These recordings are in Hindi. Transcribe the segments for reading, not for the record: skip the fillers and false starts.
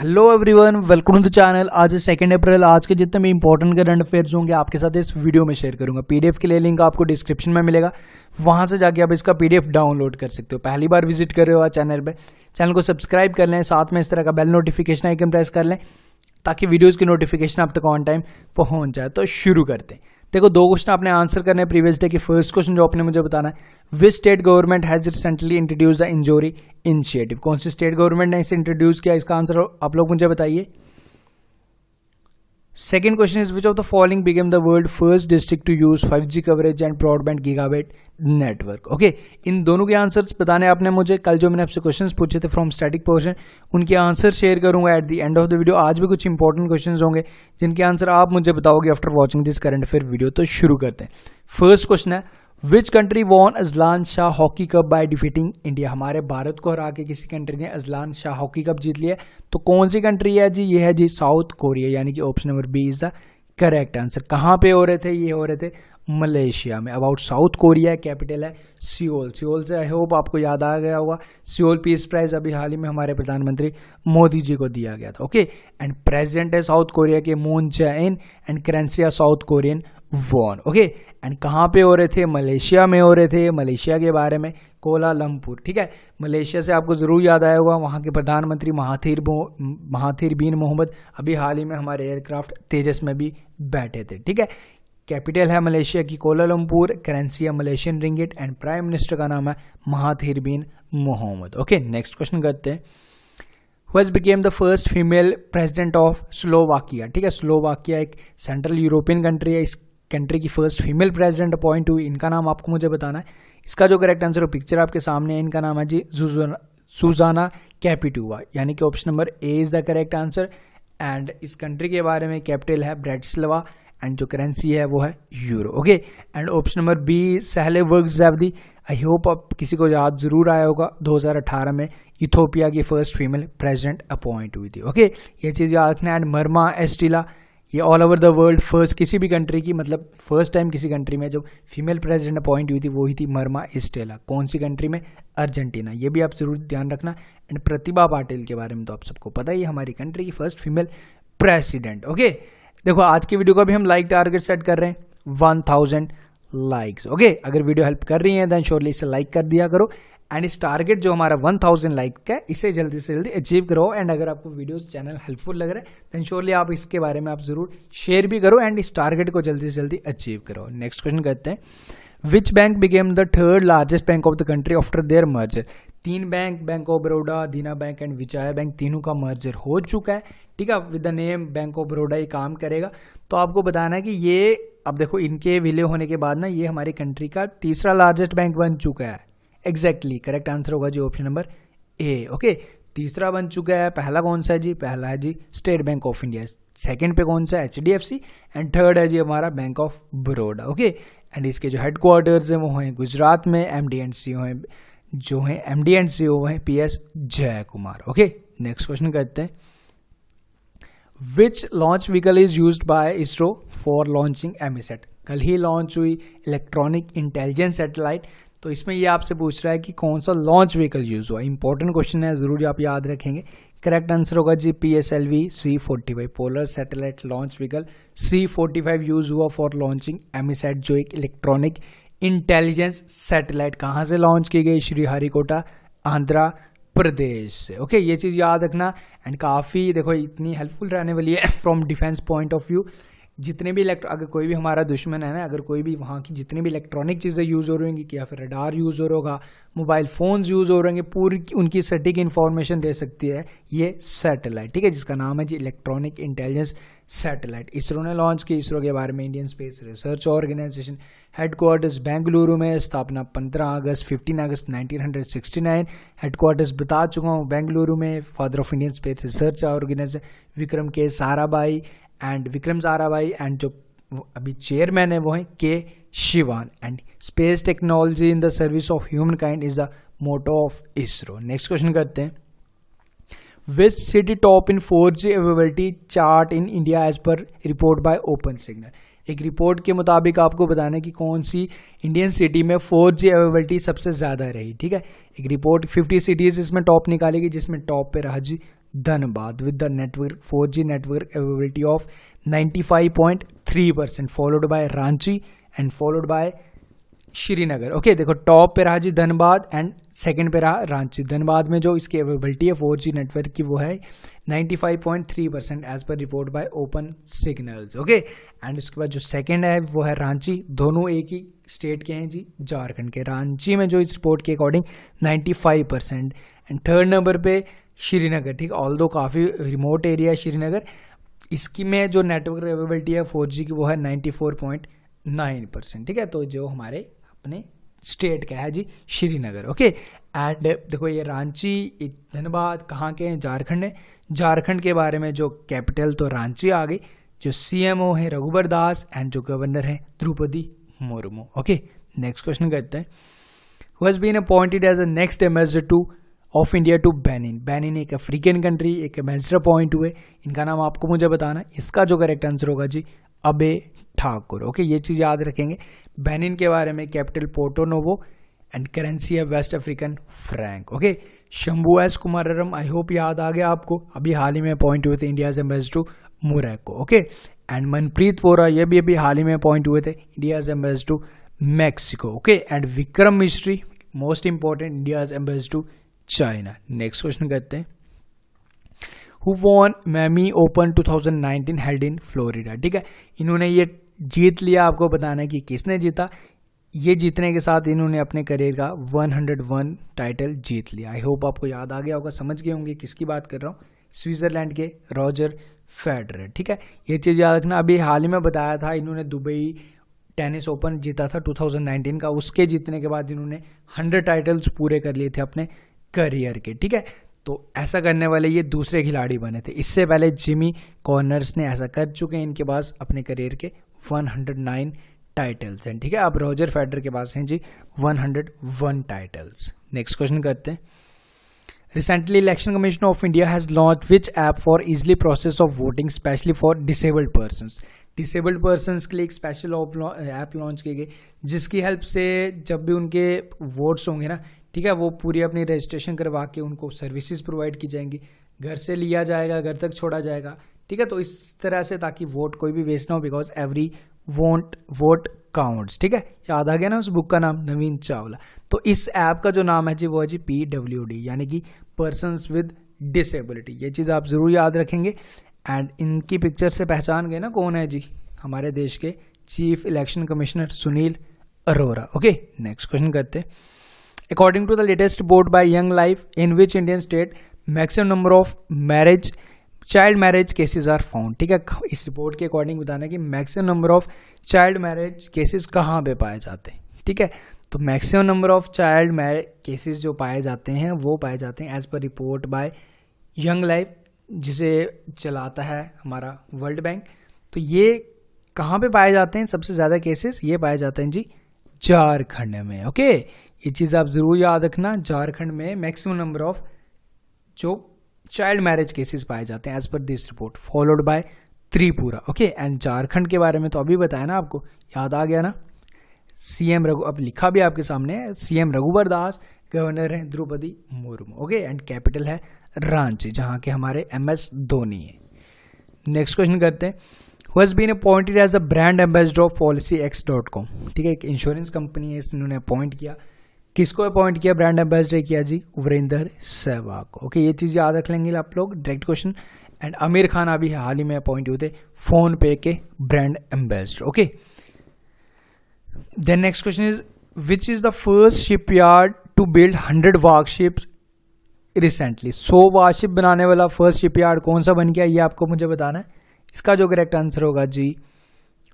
Hello everyone, welcome to the channel. आज है 2 अप्रैल। आज के जितने भी इंपॉर्टेंट करंट अफेयर्स होंगे आपके साथ इस वीडियो में शेयर करूंगा। पीडीएफ के लिए लिंक आपको डिस्क्रिप्शन में मिलेगा, वहां से जाके आप इसका पीडीएफ डाउनलोड कर सकते हो। पहली बार विजिट कर रहे हो आज चैनल पे, चैनल को सब्सक्राइब कर लें, साथ में इस तरह का बेल नोटिफिकेशन आइकन प्रेस कर लें ताकि वीडियोज़ की नोटिफिकेशन आप तक ऑन टाइम पहुँच जाए। तो शुरू करते हैं। देखो, 2 क्वेश्चन आपने आंसर करने हैं प्रीवियस डे की। फर्स्ट क्वेश्चन जो आपने मुझे बताना है, which state government has recently introduce the injury initiative. कौन सी स्टेट गवर्नमेंट ने इसे इंट्रोड्यूस किया, इसका आंसर आप लोग मुझे बताइए। Second question is which of the following became the world first district to use 5G coverage and broadband gigabyte network. Okay, इन दोनों के आंसर्स बताने आपने मुझे। कल जो मैंने आपसे क्वेश्चंस पूछे थे फ्रॉम स्टैटिक पोर्शन, उनके आंसर शेयर करूंगा at the end of the video. आज भी कुछ इंपॉर्टेंट क्वेश्चंस होंगे जिनके आंसर आप मुझे बताओगे after watching this current affair video. तो शुरू करते हैं। फर्स्ट क्वेश्चन है, which country won Azlan Shah hockey cup by defeating India. हमारे भारत को हरा के किसी कंट्री ने अजलान शाह हॉकी कप जीत लिया। तो कौन सी कंट्री है जी? ये है जी साउथ कोरिया, यानी कि option number B is the correct answer. कहाँ पे हो रहे थे? ये हो रहे थे मलेशिया में। अबाउट साउथ कोरिया, कैपिटल है सियोल। सियोल से आई होप आपको याद आ गया होगा, सियोल पीस प्राइज अभी हाल ही में हमारे प्रधानमंत्री मोदी जी को दिया गया था। ओके, एंड प्रेसिडेंट है साउथ कोरिया के moon Jae-in and currency south Korean von. Okay, and कहाँ पे हो रहे थे? मलेशिया में हो रहे थे। मलेशिया के बारे में कोलालमपुर। ठीक है, मलेशिया से आपको जरूर याद आया होगा, वहाँ के प्रधानमंत्री महाथिर बिन मोहम्मद अभी हाल ही में हमारे एयरक्राफ्ट तेजस में भी बैठे थे। ठीक है, कैपिटल है मलेशिया की कोलालमपुर, करेंसी है Malaysian ringgit and prime minister का नाम है महाथिर बिन मोहम्मद। ओके, नेक्स्ट क्वेश्चन करते हैं। Who has became the first female president of Slovakia. ठीक है, स्लोवाकिया एक सेंट्रल यूरोपियन कंट्री है। इस कंट्री की फर्स्ट फीमेल प्रेसिडेंट अपॉइंट हुई। इनका नाम आपको मुझे बताना है। इसका जो करेक्ट आंसर हो, पिक्चर आपके सामने है। इनका नाम है जी सुजाना कैपिटोवा, यानी कि option number A is the correct answer. And इस कंट्री के बारे में कैपिटल है ब्रेटिस्लावा एंड जो करेंसी है वो है euro. Okay, and option number B सहले वर्कज़ैवदी। आई होप आप किसी को याद जरूर आया होगा, 2018 में इथोपिया की फर्स्ट फीमेल प्रेसिडेंट अपॉइंट हुई थी। ओके, ये चीज़ याद रखना। एंड मरमा एस्टिला, ये all over the world first किसी भी कंट्री की, मतलब फर्स्ट टाइम किसी कंट्री में जो फीमेल प्रेसिडेंट अपॉइंट हुई थी वो ही थी मरमा एस्टेला। कौन सी कंट्री में? अर्जेंटीना। ये भी आप जरूर ध्यान रखना। एंड प्रतिभा पाटिल के बारे में तो आप सबको पता ही है, हमारी कंट्री की फर्स्ट फीमेल प्रेसिडेंट। ओके, देखो आज की वीडियो का भी हम लाइक टारगेट सेट कर रहे हैं 1000 लाइक्स। ओके, अगर वीडियो हेल्प कर रही है देन श्योरली इसे लाइक कर दिया करो। एंड इस टारगेट जो हमारा 1000 लाइक का है, इसे जल्दी से जल्दी अचीव करो। एंड अगर आपको वीडियो चैनल हेल्पफुल लग रहा है देन श्योरली आप इसके बारे में आप जरूर शेयर भी करो एंड इस टारगेट को जल्दी से जल्दी अचीव करो। नेक्स्ट क्वेश्चन करते हैं, which bank became the third largest bank of the country after their merger. 3 bank, bank of Baroda, Dina bank and Vijaya bank, तीनों का मर्जर हो चुका है। ठीक है, with the name bank of Baroda ये काम करेगा। तो आपको बताना है कि ये अब देखो, इनके विलय होने के बाद ना ये हमारी कंट्री का तीसरा लार्जेस्ट बैंक बन चुका है। एग्जैक्टली करेक्ट आंसर होगा जी ऑप्शन नंबर ए। ओके, तीसरा बन चुका है। पहला कौन सा है जी? पहला है जी State Bank of India. Second पे कौन सा है? HDFC। एंड थर्ड है जी हमारा bank of Baroda. Okay, and इसके जो हेडक्वार्टर्स हैं वो हैं गुजरात में। MD एंड CEO हैं जो हैं MD एंड CEO हैं PS Jayakumar. Okay, next question करते हैं, which launch vehicle is used by ISRO for launching EMISAT. कल ही लॉन्च हुई इलेक्ट्रॉनिक इंटेलिजेंस सैटेलाइट। तो इसमें ये आपसे पूछ रहा है कि कौन सा लॉन्च व्हीकल यूज हुआ। इंपॉर्टेंट क्वेश्चन है, जरूर आप याद रखेंगे। करेक्ट आंसर होगा जी PSLV C45 polar satellite launch vehicle C45 use हुआ फॉर लॉन्चिंग एमिसैट, जो एक इलेक्ट्रॉनिक इंटेलिजेंस सैटेलाइट कहाँ से लॉन्च की गई? श्रीहरिकोटा, आंध्र प्रदेश से। ओके, ये चीज़ याद रखना। एंड काफ़ी देखो इतनी हेल्पफुल रहने वाली है from defence point of view. जितने भी अगर कोई भी हमारा दुश्मन है ना, अगर कोई भी वहाँ की जितनी भी इलेक्ट्रॉनिक चीज़ें यूज़ हो रही होंगी, या फिर रडार यूज़ हो रहा होगा, मोबाइल फ़ोन्स यूज़ हो रहे होंगे, पूरी उनकी सटीक इन्फॉर्मेशन दे सकती है ये सैटेलाइट। ठीक है, जिसका नाम है जी इलेक्ट्रॉनिक इंटेलिजेंस सैटेलाइट। इसरो ने लॉन्च की। इसरो के बारे में, Indian space research organisation, headquarters Bengaluru में, स्थापना 15 अगस्त 1969। हेडक्वार्टर्स बता चुका हूँ बेंगलुरु में। Father of Indian space research organisation Vikram के साराभाई एंड जो अभी चेयरमैन है वो है K Sivan. And space technology in the service of humankind is the motto of ISRO. Next question करते हैं, which city top in 4G availability chart in India as per report by open signal. एक रिपोर्ट के मुताबिक आपको बताना है कि कौन सी इंडियन सिटी में 4G अवेलेबिलिटी सबसे ज़्यादा रही। ठीक है, एक रिपोर्ट 50 सिटीज़ इसमें टॉप निकालेगी, जिसमें टॉप पे रहा जी Dhanbad with the network 4G network availability of 95.3%, followed by Ranchi and followed by Srinagar. Okay, देखो टॉप पे रहा जी धनबाद एंड सेकंड पे रहा रांची। धनबाद में जो इसकी अवेलेबिलिटी है 4G नेटवर्क की वो है 95.3% as per report by open signals. Okay, and उसके बाद जो सेकंड है वो है रांची, दोनों एक ही स्टेट के हैं जी, झारखंड के। रांची में जो इस रिपोर्ट के अकॉर्डिंग 95%, एंड थर्ड नंबर पे श्रीनगर। ठीक, ऑल दो काफ़ी रिमोट एरिया है श्रीनगर, इसकी में जो नेटवर्क अवेलेबिलिटी है 4G की वो है 94.9%। ठीक है, तो जो हमारे अपने स्टेट का है जी श्रीनगर। ओके, एंड देखो ये रांची धनबाद कहाँ के हैं, झारखंड है। झारखंड के बारे में जो कैपिटल तो रांची आ गई, जो CMO है रघुबर दास एंड जो गवर्नर है Draupadi Murmu. Okay, next question करते हैं। Who has been appointed as a next ambassador of India to Benin. Benin एक अफ्रीकन कंट्री, एक एम्बेसडर अपॉइंट हुए, इनका नाम आपको मुझे बताना है। इसका जो करेक्ट आंसर होगा जी अबे ठाकुर। ओके, ये चीज़ याद रखेंगे। बेनिन के बारे में capital Porto Novo and currency है West African franc. Okay, Shambhu S Kumaram, I hope याद आ गया आपको, अभी हाल ही में अपॉइंट हुए थे India's ambassador to Morocco. Okay, and Manpreet Vohra ये भी अभी हाल ही में अपॉइंट हुए थे India's ambassador to Mexico. Okay, and Vikram Misri most important India's ambassador to China. Next question करते हैं। Who won Miami Open 2019 held in Florida. ठीक है, इन्होंने ये जीत लिया, आपको बताना है कि किसने जीता। ये जीतने के साथ इन्होंने अपने करियर का 101 टाइटल जीत लिया। आई होप आपको याद आ गया होगा, समझ गए होंगे किसकी बात कर रहा हूँ, स्विट्जरलैंड के रॉजर फेडरर। ठीक है, ये चीज़ याद रखना। अभी हाल ही में बताया था इन्होंने दुबई टेनिस ओपन जीता था 2019 का, उसके जीतने के बाद इन्होंने 100 टाइटल्स पूरे कर लिए थे अपने करियर के। ठीक है, तो ऐसा करने वाले ये दूसरे खिलाड़ी बने थे। इससे पहले जिमी कॉर्नर्स ने ऐसा कर चुके हैं, इनके पास अपने करियर के 109 टाइटल्स हैं। ठीक है, अब रॉजर फेडरर के पास हैं जी 101 टाइटल्स। नेक्स्ट क्वेश्चन करते हैं। Recently election commission of India has launch which app for easily process of voting specially for disabled persons. Disabled persons के लिए एक स्पेशल ऐप लॉन्च की गई, जिसकी हेल्प से जब भी उनके वोट्स होंगे ना, ठीक है, वो पूरी अपनी रजिस्ट्रेशन करवा के उनको सर्विसेज प्रोवाइड की जाएंगी, घर से लिया जाएगा, घर तक छोड़ा जाएगा। ठीक है, तो इस तरह से ताकि वोट कोई भी वेस्ट ना हो, बिकॉज एवरी वोट काउंट्स। ठीक है, याद आ गया ना उस बुक का नाम, नवीन चावला। तो इस ऐप का जो नाम है जी वो है जी PWD, यानी कि पर्सन्स विद डिसेबिलिटी। ये चीज़ आप जरूर याद रखेंगे। एंड इनकी पिक्चर से पहचान गए ना कौन है जी, हमारे देश के chief election commissioner Sunil Arora. Okay, next question करते हैं। According to the latest report by Young Life, in which Indian state maximum number of child marriage cases are found। ठीक है, इस रिपोर्ट के अकॉर्डिंग बताना है कि maximum number of child marriage cases कहाँ पे पाए जाते हैं। ठीक है, तो maximum number of child marriage cases जो पाए जाते हैं वो पाए जाते हैं as per report bye young life, जिसे चलाता है हमारा वर्ल्ड बैंक। तो ये कहाँ पे पाए जाते हैं सबसे ज़्यादा केसेस, ये पाए जाते हैं जी झारखंड में। ओके, ये चीज़ आप ज़रूर याद रखना, झारखंड में मैक्सिमम नंबर ऑफ जो चाइल्ड मैरिज केसेस पाए जाते हैं as per this report, followed by Tripura. Okay, and Jharkhand के बारे में तो अभी बताया ना आपको, याद आ गया ना। CM अब लिखा भी आपके सामने है, CM रघुबर दास, गवर्नर है Draupadi Murmu. Okay, and capital है रांची, जहाँ के हमारे MS धोनी है। नेक्स्ट क्वेश्चन करते हैं। Who has been appointed as the brand ambassador of PolicyX.com। ठीक है, एक इंश्योरेंस कंपनी है, इन्होंने अपॉइंट किया। किसको अपॉइंट किया ब्रांड एम्बेसडर किया जी? वीरेंद्र सहवाग को। ओके, ये चीज़ याद रख लेंगे आप लोग, direct question. And Aamir Khan अभी हाल ही में अपॉइंट हुए थे फोन पे के brand ambassador. Okay, then next question is which is the first shipyard to build 100 warships recently. 100 warship बनाने वाला फर्स्ट शिपयार्ड कौन सा बन गया, ये आपको मुझे बताना है। इसका जो करेक्ट आंसर होगा जी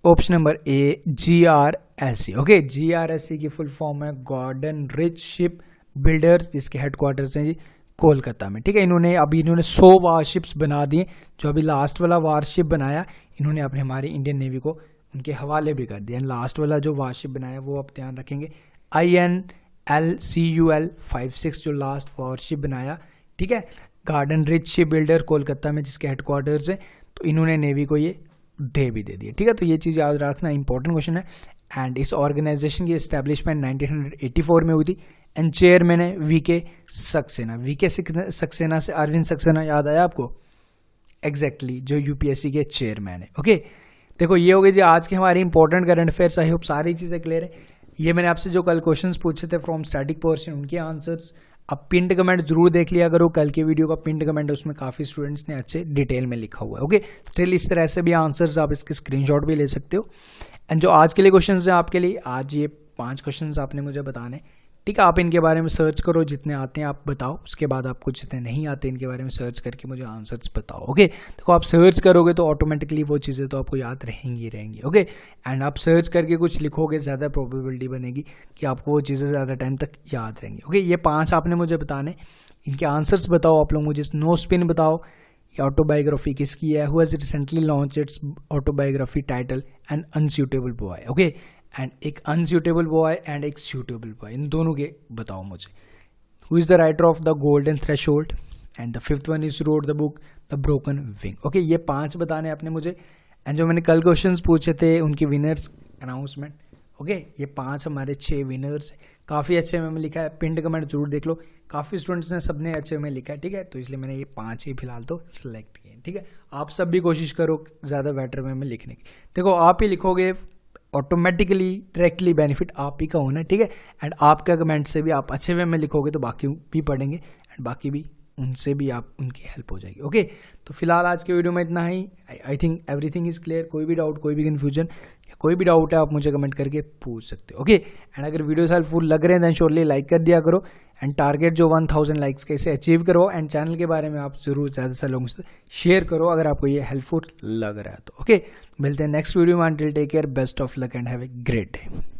option number A, GRSC। Okay, GRSC की फुल फॉर्म है गॉर्डन रिच शिप बिल्डर्स, जिसके हेडक्वार्टर्स हैं जी कोलकाता में। ठीक है, इन्होंने 100 वारशिप्स बना दिए। जो अभी लास्ट वाला वारशिप बनाया इन्होंने अपने हमारी इंडियन नेवी को उनके हवाले भी कर दिया। लास्ट वाला जो वारशिप बनाया वो आप ध्यान रखेंगे, INLCUL 56 जो लास्ट वारशिप बनाया। ठीक है, garden rich ship builder Kolkata में जिसके हेडक्वार्टर्स है, तो इन्होंने नेवी को ये दे दिए। ठीक है, तो ये चीज़ याद रखना, इंपॉर्टेंट क्वेश्चन है। एंड इस ऑर्गेनाइजेशन की एस्टेब्लिशमेंट 1984 में हुई थी एंड चेयरमैन है वीके सक्सेना। वीके सक्सेना से अरविंद सक्सेना याद आया आपको? एग्जैक्टली, जो यूपीएससी के चेयरमैन है। ओके, देखो ये हो गए जी आज के हमारे important current affairs. I hope सारी चीज़ें क्लियर है। ये मैंने आपसे जो कल क्वेश्चंस पूछे थे फ्रॉम स्टैटिक पोर्शन, उनके आंसर्स अब पिंड कमेंट जरूर देख लिया करो। कल के वीडियो का पिंड कमेंट है, उसमें काफ़ी स्टूडेंट्स ने अच्छे डिटेल में लिखा हुआ है। ओके, स्टिल इस तरह से भी आंसर्स आप इसके स्क्रीनशॉट भी ले सकते हो। एंड जो आज के लिए क्वेश्चंस हैं आपके लिए, आज ये 5 क्वेश्चंस आपने मुझे बताने, ठीक है? आप इनके बारे में सर्च करो, जितने आते हैं आप बताओ, उसके बाद आपको जितने नहीं आते इनके बारे में सर्च करके मुझे आंसर्स बताओ। ओके, देखो आप सर्च करोगे तो ऑटोमेटिकली वो चीज़ें तो आपको याद रहेंगी। ओके, एंड आप सर्च करके कुछ लिखोगे, ज़्यादा प्रोबेबिलिटी बनेगी कि आपको वो चीज़ें ज़्यादा टाइम तक याद रहेंगी। ओके, ये 5 आपने मुझे बताने, इनके आंसर्स बताओ आप लोग मुझे। नो स्पिन बताओ, ये ऑटोबायोग्राफी किसकी है? Who has recently launch its autobiography title an unsuitable boy. Okay, and एक अनस्यूटेबल बॉय एंड एक सूटेबल बॉय, इन दोनों के बताओ मुझे। Who is the writer of the golden threshold? And the 5th one is road the book the broken wing. Okay, ये 5 बताने आपने मुझे। एंड जो मैंने कल क्वेश्चंस पूछे थे उनके विनर्स अनाउंसमेंट। ओके, ये 5 हमारे 6 विनर्स, काफ़ी अच्छे में लिखा है। पिंड कमेंट जरूर देख लो, काफ़ी स्टूडेंट्स ने सबने अच्छे में लिखा है, ठीक है? तो इसलिए मैंने ये 5 ही फिलहाल तो सिलेक्ट किए, ठीक है? आप सब भी कोशिश करो ज़्यादा बेटर में लिखने की। देखो आप ही लिखोगे, ऑटोमेटिकली डायरेक्टली बेनिफिट आप ही का होना है, ठीक है? एंड आपका कमेंट से भी आप अच्छे वे में लिखोगे तो बाकी भी पढ़ेंगे एंड बाकी भी उनसे भी आप उनकी हेल्प हो जाएगी। ओके, तो फिलहाल आज के वीडियो में इतना ही। I think everything is clear. कोई भी डाउट, कोई भी कन्फ्यूजन या कोई भी डाउट है आप मुझे कमेंट करके पूछ सकते हो। ओके, एंड अगर वीडियोस हेल्पफुल लग रहे हैं देन श्योरली लाइक कर दिया करो। एंड टारगेट जो 1000 लाइक्स का, इसे अचीव करो। एंड चैनल के बारे में आप जरूर ज़्यादा से लोगों से शेयर करो अगर आपको ये हेल्पफुल लग रहा है तो। ओके, मिलते हैं नेक्स्ट वीडियो में। Until take care, best of luck and have a great day.